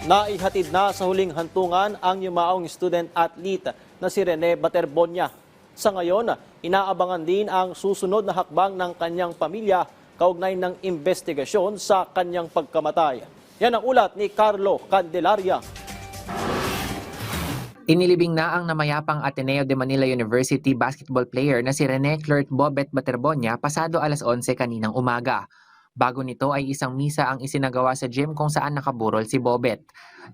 Naihatid na sa huling hantungan ang yumaong student-athlete na si Rene Baterbonia. Sa ngayon, inaabangan din ang susunod na hakbang ng kanyang pamilya kaugnay ng investigasyon sa kanyang pagkamatay. Yan ang ulat ni Carlo Candelaria. Inilibing na ang namayapang Ateneo de Manila University basketball player na si Rene Clert Bobet Baterbonia pasado alas 11 kaninang umaga. Bago nito ay isang misa ang isinagawa sa gym kung saan nakaburol si Bobet.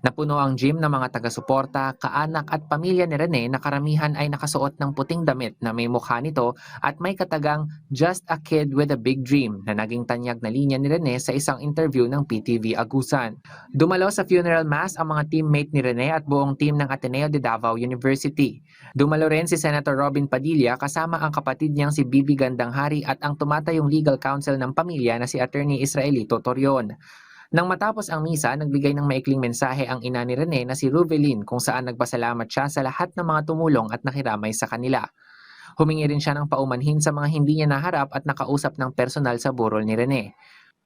Napuno ang gym ng mga taga-suporta, kaanak at pamilya ni Rene na karamihan ay nakasuot ng puting damit na may mukha nito at may katagang "Just a Kid with a Big Dream" na naging tanyag na linya ni Rene sa isang interview ng PTV Agusan. Dumalo sa funeral mass ang mga teammate ni Rene at buong team ng Ateneo de Davao University. Dumalo rin si Senator Robin Padilla kasama ang kapatid niyang si Bibi Gandanghari at ang tumatayong legal counsel ng pamilya na si Attorney Israelito Torion. Nang matapos ang misa, nagbigay ng maikling mensahe ang ina ni Rene na si Ruvelin kung saan nagpasalamat siya sa lahat ng mga tumulong at nakiramay sa kanila. Humingi rin siya ng paumanhin sa mga hindi niya naharap at nakausap ng personal sa burol ni Rene.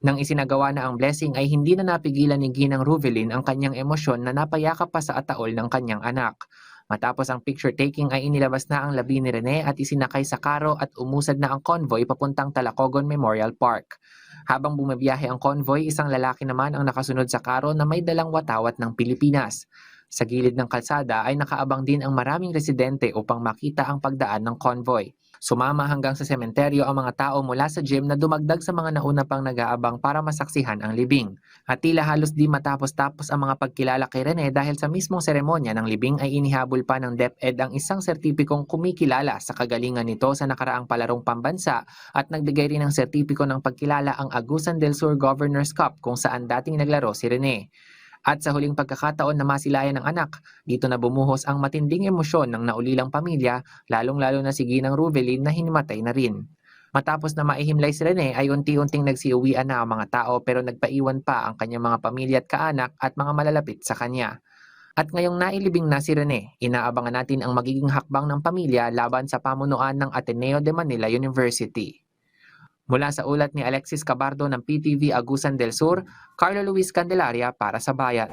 Nang isinagawa na ang blessing ay hindi na napigilan ni Ginang Ruvelin ang kanyang emosyon na napayakap pa sa ataol ng kanyang anak. Matapos ang picture taking ay inilabas na ang labi ni Rene at isinakay sa karo at umusad na ang convoy papuntang Talacogon Memorial Park. Habang bumabiyahe ang convoy, isang lalaki naman ang nakasunod sa karo na may dalang watawat ng Pilipinas. Sa gilid ng kalsada ay nakaabang din ang maraming residente upang makita ang pagdaan ng convoy. Sumama hanggang sa sementeryo ang mga tao mula sa gym na dumagdag sa mga nauna pang nag-aabang para masaksihan ang libing. At tila halos di matapos-tapos ang mga pagkilala kay Rene dahil sa mismong seremonya ng libing ay inihabol pa ng DepEd ang isang sertipikong kumikilala sa kagalingan nito sa nakaraang palarong pambansa at nagbigay rin ng sertipiko ng pagkilala ang Agusan del Sur Governors Cup kung saan dating naglaro si Rene. At sa huling pagkakataon na masilayan ng anak, dito na bumuhos ang matinding emosyon ng naulilang pamilya, lalong-lalo na si Ginang Ruvelin na hinimatay na rin. Matapos na maihimlay si Rene ay unti-unting nagsiuwian na ang mga tao pero nagpaiwan pa ang kanyang mga pamilya at kaanak at mga malalapit sa kanya. At ngayong nailibing na si Rene, inaabangan natin ang magiging hakbang ng pamilya laban sa pamunuan ng Ateneo de Manila University. Mula sa ulat ni Alexis Cabardo ng PTV Agusan del Sur, Carlo Luis Candelaria para sa Bayan.